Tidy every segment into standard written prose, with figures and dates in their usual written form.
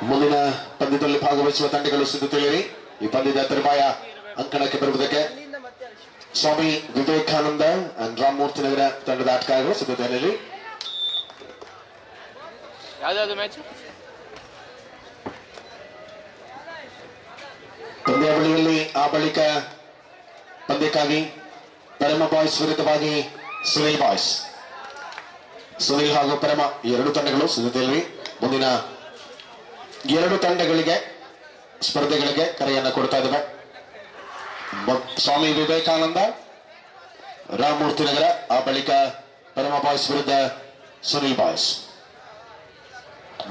ಮುಂದಿನ ಪಂದ್ಯದಲ್ಲಿ ಭಾಗವಹಿಸುವ ತಂಡಗಳು ಸಿದ್ಧತೆಯಲ್ಲಿ ಈ ಪಂದ್ಯದ ತರುವಾಯ ಅಂಕಣಕ್ಕೆ ಬರುವುದಕ್ಕೆ ಸ್ವಾಮಿ ವಿವೇಕಾನಂದ ಅಂಡ್ ರಾಮಮೂರ್ತಿ ನಗರ ತಂಡದ ಆಟಗಾರರು ಸಿದ್ಧತೆಯಲ್ಲಿ. ಪಂದ್ಯಾವಳಿಯಲ್ಲಿ ಆ ಬಳಿಕ ಪಂದ್ಯಕ್ಕಾಗಿ ಪರಮ ಬಾಯ್ಸ್ ವಿರುದ್ಧವಾಗಿ ಸುನಿಲ್ ಬಾಯ್ಸ್, ಸುನಿಲ್ ಹಾಗೂ ಪರಮ ಎರಡು ತಂಡಗಳು ಸಿದ್ಧತೆಯಲ್ಲಿ. ಮುಂದಿನ ಎರಡು ತಂಡಗಳಿಗೆ ಸ್ಪರ್ಧೆಗಳಿಗೆ ಕರೆಯನ್ನು ಕೊಡ್ತಾ ಇದ್ದಾವೆ. ಸ್ವಾಮಿ ವಿವೇಕಾನಂದ ರಾಮಮೂರ್ತಿ ನಗರ, ಆ ಬಳಿಕ ಪರಮ ಬಾಯ್ಸ್ ವಿರುದ್ಧ ಸುನಿಲ್ ಬಾಯ್ಸ್.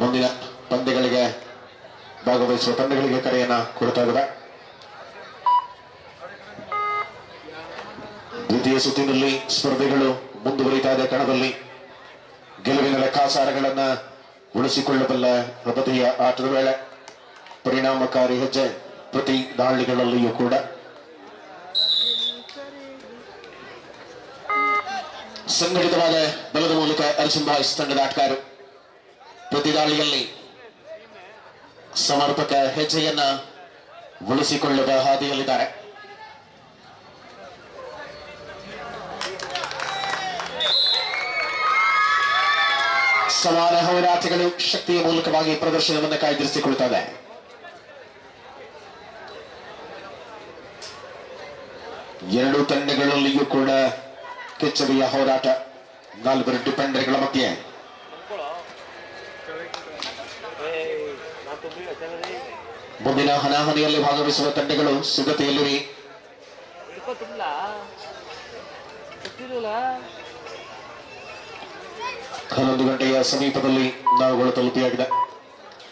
ಮುಂದಿನ ಪಂದ್ಯಗಳಿಗೆ ಭಾಗವಹಿಸುವ ತಂಡಗಳಿಗೆ ಕರೆಯನ್ನು ಕೊಡ್ತಾ ಇದ್ದಾವೆ. ದ್ವಿತೀಯ ಸುತ್ತಿನಲ್ಲಿ ಸ್ಪರ್ಧೆಗಳು ಮುಂದುವರಿತಾ ಇದೆ. ಕಣದಲ್ಲಿ ಗೆಲುವಿನ ಲೆಕ್ಕಾಚಾರಗಳನ್ನ ಉಳಿಸಿಕೊಳ್ಳಬಲ್ಲ ಪ್ರಗತಿಯ ಆಟದ ವೇಳೆ ಪರಿಣಾಮಕಾರಿ ಹೆಜ್ಜೆ ಪ್ರತಿ ದಾಳಿಗಳಲ್ಲಿಯೂ ಕೂಡ ಸಂಘಟಿತವಾದ ಬಲದ ಮೂಲಕ ಅರ್ಜುನ್ ಬಾಯ್ಸ್ ತಂಡದ ಆಟಗಾರರು ಪ್ರತಿ ದಾಳಿಯಲ್ಲಿ ಸಮರ್ಪಕ ಹೆಜ್ಜೆಯನ್ನ ಉಳಿಸಿಕೊಳ್ಳುವ ಹಾದಿಯಲ್ಲಿದ್ದಾರೆ. ಸಮಾನ ಹೋರಾಟಗಳು ಶಕ್ತಿಯ ಮೂಲಕವಾಗಿ ಪ್ರದರ್ಶನವನ್ನು ಕಾಯ್ದಿರಿಸಿಕೊಳ್ತವೆ. ಎರಡು ತಂಡಗಳಲ್ಲಿಯೂ ಕೂಡ ಕೆಚ್ಚರಿಯ ಹೋರಾಟ. ನಾಲ್ವರು ಡಿಫೆಂಡರ್ಗಳ ಮಧ್ಯೆ ಮುಂದಿನ ಹಣಾಹಣಿಯಲ್ಲಿ ಭಾಗವಹಿಸುವ ತಂಡಗಳು ಸಿದ್ಧತೆಯಲ್ಲಿ. ಹನ್ನೊಂದು ಗಂಟೆಯ ಸಮೀಪದಲ್ಲಿ ನಾವುಗಳು ತಲುಪಿಯಾಗಿದೆ.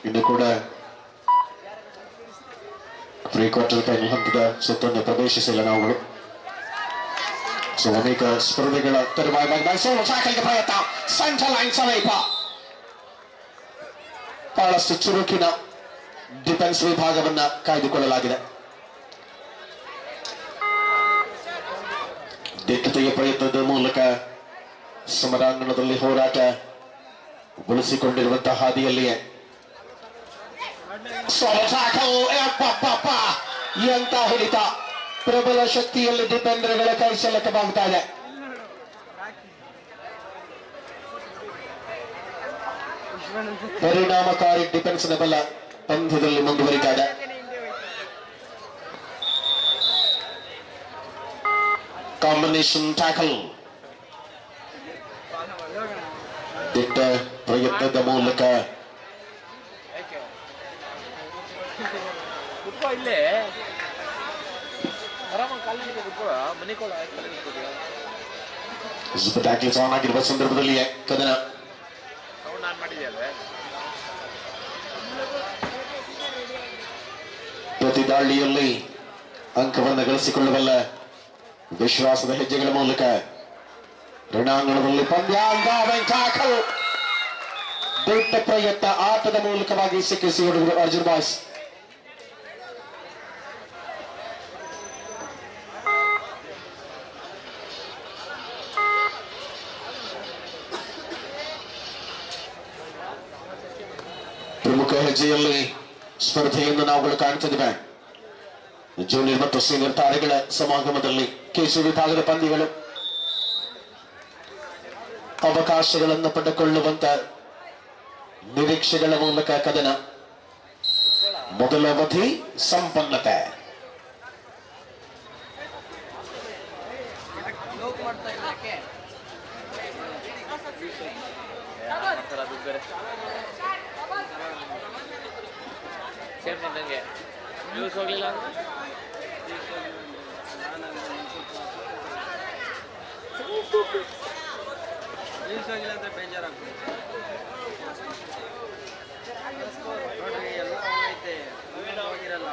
ಇನ್ನು ಕೂಡ ಪ್ರೀ ಕ್ವಾರ್ಟರ್ ಫೈನಲ್ ಹಂತದ ಸುತ್ತನ್ನು ಪ್ರವೇಶಿಸಿಲ್ಲ ನಾವುಗಳು. ಸೊ ಅನೇಕ ಸ್ಪರ್ಧೆಗಳ ಪ್ರಯತ್ನ ಸೆಂಟ್ರಲ್ ಲೈನ್ ಸಮೀಪ ಬಹಳಷ್ಟು ಚುರುಕಿನ ಡಿಫೆನ್ಸ್ ವಿಭಾಗವನ್ನ ಕಾಯ್ದುಕೊಳ್ಳಲಾಗಿದೆ. ದಿಟ್ಟತೆಯ ಪ್ರಯತ್ನದ ಮೂಲಕ ಸಮರಾಂಗಣದಲ್ಲಿ ಹೋರಾಟ ಉಳಿಸಿಕೊಂಡಿರುವಂತಹ ಹಾದಿಯಲ್ಲಿಯೇ ಎಂತ ಹೊಡಿತ ಪ್ರಬಲ ಶಕ್ತಿಯಲ್ಲಿ ಡಿಫೆಂಡರ್ಗಳ ಕೈಸೆಲ್ಲಕವಾಗ್ತಾ ಇದೆ. ಪರಿಣಾಮಕಾರಿ ಡಿಫೆನ್ಸ್ನ ಬಲ ಪಂದ್ಯದಲ್ಲಿ ಮುಂದುವರಿತಾ ಇದೆ. ಕಾಂಬಿನೇಷನ್ ಟ್ಯಾಕಲ್ ದಿಟ್ಟ ಪ್ರಯತ್ನದ ಮೂಲಕ ಟ್ಯಾಕಲ್ಸ್ ಆನ್ ಆಗಿರುವ ಸಂದರ್ಭದಲ್ಲಿಯೇ ಕದನ. ಪ್ರತಿ ದಾಳಿಯಲ್ಲಿ ಅಂಕವನ್ನು ಗಳಿಸಿಕೊಳ್ಳಬಲ್ಲ ವಿಶ್ವಾಸದ ಹೆಜ್ಜೆಗಳ ಮೂಲಕ ರಣಾಂಗಣದಲ್ಲಿ ಪಂದ್ಯ. ದೊಡ್ಡ ಪ್ರಯತ್ನ ಆಟದ ಮೂಲಕವಾಗಿ ಸಿಕ್ಕಿಸಿಕೊಂಡಿರುವ ಅರ್ಜುನ್ ಬಾಯ್ಸ್. ಪ್ರಮುಖ ಹೆಜ್ಜೆಯಲ್ಲಿ ಸ್ಪರ್ಧೆಯನ್ನು ನಾವುಗಳು ಕಾಣ್ತಿದ್ದೇವೆ. ಜೂನಿಯರ್ ಮತ್ತು ಸೀನಿಯರ್ ತಾರೆಗಳ ಸಮಾಗಮದಲ್ಲಿ ಕೇಶು ವಿಭಾಗದ ಪಂದ್ಯಗಳು ಅವಕಾಶಗಳನ್ನು ಪಡೆದುಕೊಳ್ಳುವಂತ ನಿರೀಕ್ಷೆಗಳ ಮೂಲಕ ಕದನ. ಮೊದಲ ಅವಧಿ ಸಂಪನ್ನತೆ. ಹೋಗ್ಲಿಲ್ಲ ಅಂತ ಬೇಜಾರಾಗ್ತದೆ ನೋಡ್ರಿ. ಎಲ್ಲ ಹೋಗೈತೆ, ಹೋಗಿರಲ್ಲ.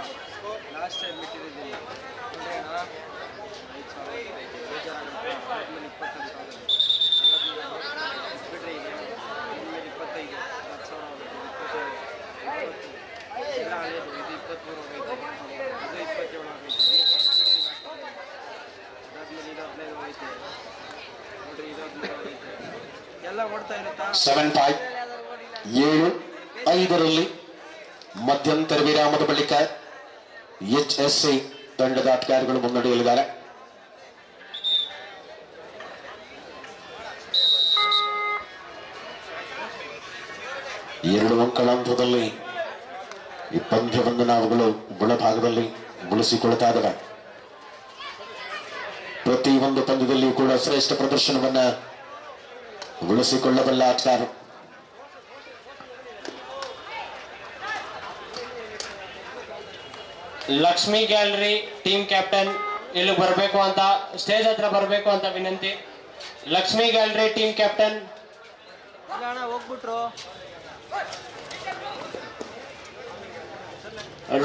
ಲಾಸ್ಟ್ ಟೈಮ್ ಬಿಟ್ಟಿದ್ದೀವಿ 5,000 ಬೇಜಾರಾಗುತ್ತೆ. 25,000 ಬಿಡ್ರಿ. 25 10,000 ಎಲ್ಲ ಹಳೇದು. ಇದು 23 ಹೋಗೈತೆ, ಅದು 27 ಆಗೈತೆ. ಅದಾದ್ಮೇಲೆ ಇದು 15 ಹೋಗೈತೆ ನೋಡ್ರಿ. ಇದು 15 ಹೋಗೈತೆ. ಎಲ್ಲ ಓಡ್ತಾ ಇರುತ್ತಾ. 7-5 7-5 ಮಧ್ಯಂತರ ವಿರಾಮದ ಬಳಿಕ HSC ತಂಡದ ಆಟಗಾರರು ಮುನ್ನಡೆಯಲಿದ್ದಾರೆ. ಎರಡು ಅಂಕಗಳ ಹಂತದಲ್ಲಿ ಈ ಪಂದ್ಯವನ್ನು ನಾವುಗಳು ಬುಳಭಾಗದಲ್ಲಿ ಉಳಿಸಿಕೊಳ್ತಾ ಇದ್ದಾವೆ. ಪ್ರತಿ ಒಂದು ಪಂದ್ಯದಲ್ಲಿಯೂ ಕೂಡ ಶ್ರೇಷ್ಠ ಪ್ರದರ್ಶನವನ್ನ ಉಳಿಸಿಕೊಳ್ಳಬಲ್ಲ ಆಟಗಾರರು. ಲಕ್ಷ್ಮಿ ಗ್ಯಾಲರಿ ಟೀಮ್ ಕ್ಯಾಪ್ಟನ್ ಇಲ್ಲಿ ಬರಬೇಕು ಅಂತ, ಸ್ಟೇಜ್ ಹತ್ರ ಬರಬೇಕು ಅಂತ ವಿನಂತಿ. ಲಕ್ಷ್ಮಿ ಗ್ಯಾಲರಿ ಟೀಮ್ ಕ್ಯಾಪ್ಟನ್ ಹೋಗ್ಬಿಟ್ರು.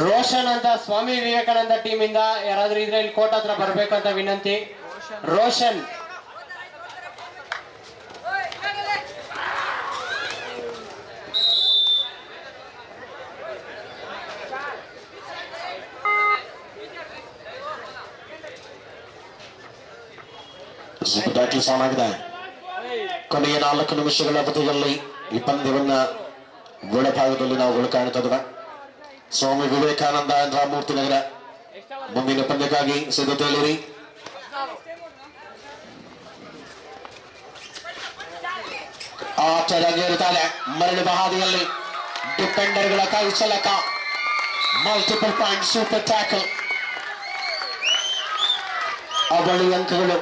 ರೋಷನ್ ಅಂತ ಸ್ವಾಮಿ ವಿವೇಕಾನಂದ ಟೀಮ್ ಇಂದ ಯಾರಾದ್ರೂ ಇದ್ರೆ ಇಲ್ಲಿ ಕೋರ್ಟ್ ಹತ್ರ ಬರಬೇಕು ಅಂತ ವಿನಂತಿ. ರೋಷನ್ ಆನ್ ಆಗಿದೆ. ಕೊನೆಯ 4 ನಿಮಿಷಗಳ ಅವಧಿಯಲ್ಲಿ ಈ ಪಂದ್ಯವನ್ನ ಒಳಭಾಗದಲ್ಲಿ ನಾವುಗಳು ಕಾಣುತ್ತಿದ್ದೇವೆ. ಸ್ವಾಮಿ ವಿವೇಕಾನಂದ ರಾಮಮೂರ್ತಿ ನಗರ ಮುಂದಿನ ಪಂದ್ಯಕ್ಕಾಗಿ ಸಿದ್ಧತೆಯಲ್ಲಿರಿ. ಆಟಗಾರರಿರುತ್ತಾರೆ ಮರಳು ಬಹಾದಿಯಲ್ಲಿ ಡಿಫೆಂಡರ್ಗಳ ಕೈ ಸಲಕ ಮಲ್ಟಿಪಲ್ ಪಾಯಿಂಟ್ ಸೂಪರ್ ಟ್ಯಾಕಲ್ ಅವಳಿ ಅಂಕಗಳು.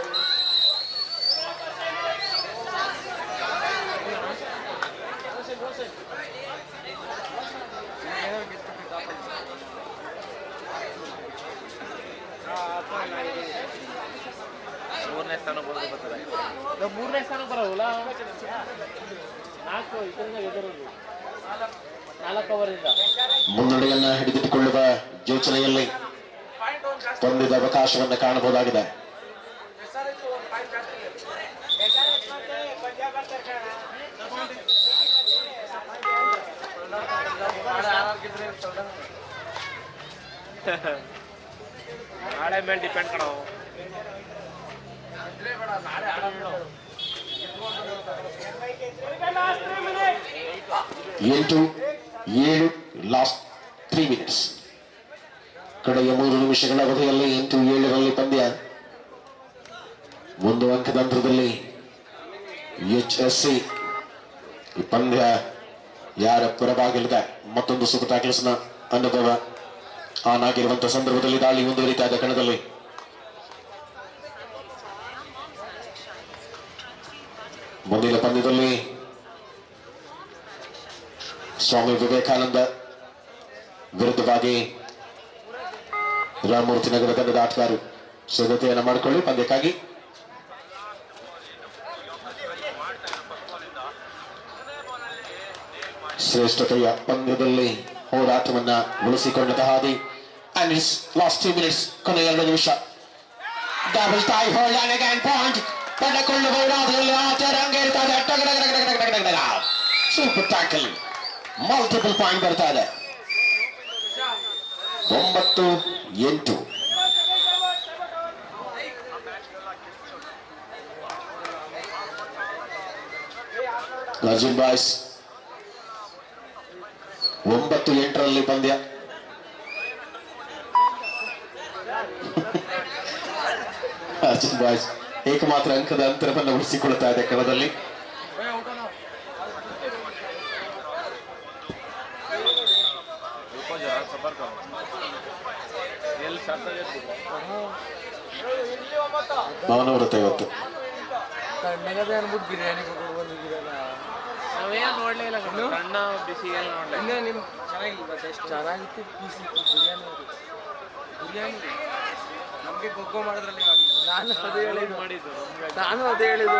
ಮೂರನೇ ಸ್ಥಾನ ಬರೋಲ್ಲ, 4 ಇದರಿಂದ ಎದುರು 4 ಓವರಿಂದ ಮುನ್ನಡೆಯನ್ನ ಹಿಡಿದಿಟ್ಟುಕೊಳ್ಳುವ ಯೋಚನೆಯಲ್ಲಿ ಪಂದ್ಯದ ಅವಕಾಶವನ್ನು ಕಾಣಬಹುದಾಗಿದೆ. ನಾಳೆ ಮೇಲೆ ಡಿಪೆಂಡ್ ಕಣೋ. 8-7 ಲಾಸ್ಟ್ 3 ಮಿನಿಟ್ಸ್. ಕಡೆಯ 3 ನಿಮಿಷಗಳ ಅವಧಿಯಲ್ಲಿ 8-7ರಲ್ಲಿ ಪಂದ್ಯ. 1 ಅಂಕದ ಅಂತರದಲ್ಲಿ HSC ಈ ಪಂದ್ಯ ಯಾರ ಪರವಾಗಿಲ್ಲದೆ ಮತ್ತೊಂದು ಸೂಪರ್ ಟ್ಯಾಕಲ್ಸ್ನ ಅನುಭವ ಆನ್ ಆಗಿರುವಂತಹ ಸಂದರ್ಭದಲ್ಲಿ ದಾಳಿ ಮುಂದುವರಿತಾ ಇದೆ ಕಣದಲ್ಲಿ. ಮುಂದಿನ ಪಂದ್ಯದಲ್ಲಿ ಸ್ವಾಮಿ ವಿವೇಕಾನಂದ ವಿರುದ್ಧವಾಗಿ ರಾಮಮೂರ್ತಿ ನಗರ ತಂಡದ ಆಟಗಾರರು ಸಿದ್ಧತೆಯನ್ನು ಮಾಡಿಕೊಳ್ಳಿ ಪಂದ್ಯಕ್ಕಾಗಿ. ಶ್ರೇಷ್ಠತೆಯ ಪಂದ್ಯದಲ್ಲಿ ಹೋರಾಟವನ್ನ ಉಳಿಸಿಕೊಂಡ ಹಾದಿ. And it's last 2 minutes. ಕೊನೆಯ 2 ನಿಮಿಷ. Double tie hold and again point. ಪಡೆದುಕೊಳ್ಳಬಹುದಾದಲ್ಲಿ ಆಟ ರಂಗೇರ್ತಾ ಇದೆ. ಸೂಪರ್ ಟ್ಯಾಕಲ್ ಮಲ್ಟಿಪಲ್ ಪಾಯಿಂಟ್ ಬರ್ತಾ ಇದೆ. 9-8. ಅರ್ಜುನ್ ಬಾಯ್ಸ್ 9-8ರಲ್ಲಿ ಪಂದ್ಯ. ಅರ್ಜುನ್ ಬಾಯ್ಸ್ ಏಕಮಾತ್ರ ಅಂಕದ ಅಂತರವನ್ನು ಉಳಿಸಿಕೊಳ್ಳುತ್ತಾ ಇದೆ ಕಣದಲ್ಲಿ. ಅವನವರತ್ತ ಇವತ್ತು ನಾವೇನು ನೋಡ್ಲೇ ಇಲ್ಲ, ಸಣ್ಣ ಬಿಸಿ ಏನು ನೋಡ್ಲಿಲ್ಲ. ನಿಮ್ ಚೆನ್ನಾಗಿತ್ತು ಪೀಸ್ ಇತ್ತು ಬಿರಿಯಾನಿ ನಮ್ಗೆ ಗೊಗ್ಗೋ ಮಾಡೋದ್ರಲ್ಲಿ ನಾನು ಅದೇ ಹೇಳಿದ್ದು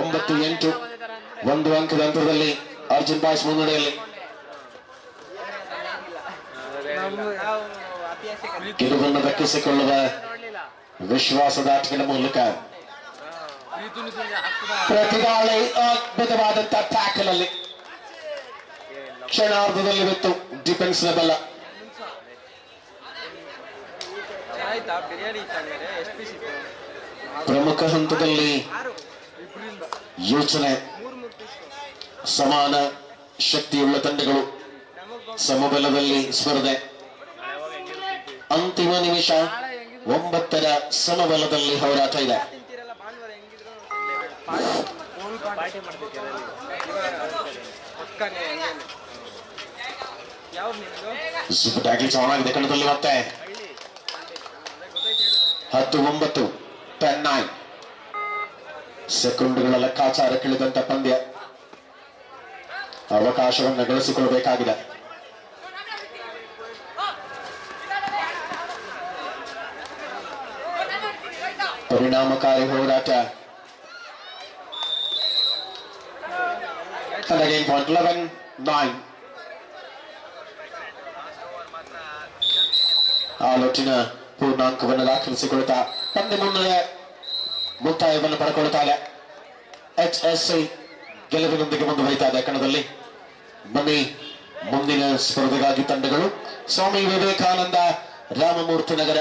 9-8 1 ಅಂಕದ ಅಂತರದಲ್ಲಿ ಅರ್ಜುನ್ ಬಾಯ್ಸ್ ಮುನ್ನಡೆಯಲ್ಲಿ. ಗೆಲುವನ್ನು ದಕ್ಕಿಸಿಕೊಳ್ಳುವ ವಿಶ್ವಾಸದ ಆಟಗಳ ಮೂಲಕ ಪ್ರತಿದಾಳಿ ಅದ್ಭುತವಾದಂತಹ ಟ್ಯಾಕಲ್ ಅಲ್ಲಿ ಕ್ಷಣಾರ್ಧದಲ್ಲಿ ಬಿತ್ತು ಡಿಫೆನ್ಸ್ ನ ಬಲ. ಪ್ರಮುಖ ಹಂತದಲ್ಲಿ ಯೋಚನೆ ಸಮಾನ ಶಕ್ತಿಯುಳ್ಳ ತಂಡಗಳು ಸಮಬಲದಲ್ಲಿ ಸ್ಪರ್ಧೆ. ಅಂತಿಮ ನಿಮಿಷ 9ರ ಸಮಬಲದಲ್ಲಿ ಹೋರಾಟ ಇದೆ. ತಿಂತೀರಲ್ಲ ಭಾನುವಾರ ಹೆಂಗಿದ್ರು ಪಾರ್ಟಿ ಮಾಡ್ತಿದ್ದೀರ ಪಕ್ಕನೇ ಹಂಗೇನೆ. ಯಾವ್ದು ನಿನದು ಸೂಪರ್ ಟ್ಯಾಕ್ಲಿಂಗ್ ಆನ್ ಆಗಿದೆ ಕಣದಲ್ಲಿ. ಮತ್ತೆ 10-9 10-9 ಸೆಕೆಂಡ್ಗಳ ಲೆಕ್ಕಾಚಾರಕ್ಕಿಳಿದಂತ ಪಂದ್ಯ. ಅವಕಾಶವನ್ನು ಗಳಿಸಿಕೊಳ್ಳಬೇಕಾಗಿದೆ. ಪರಿಣಾಮಕಾರಿ ಹೋರಾಟ. And again point 11-9. ಆ ಲೊಟ್ಟಿನ ಪೂರ್ಣಾಂಕವನ್ನು ದಾಖಲಿಸಿಕೊಳ್ತಾ ಪಂದ್ಯ ಮುಕ್ತಾಯವನ್ನು ಪಡ್ಕೊಳ್ತಾರೆ. HSC ಗೆಲುವಿನೊಂದಿಗೆ ಮುಂದುವರಿತಾ ಇದೆ ಕಣದಲ್ಲಿ. ಬನ್ನಿ ಮುಂದಿನ ಸ್ಪರ್ಧೆಗಾಗಿ ತಂಡಗಳು ಸ್ವಾಮಿ ವಿವೇಕಾನಂದ ರಾಮಮೂರ್ತಿ ನಗರ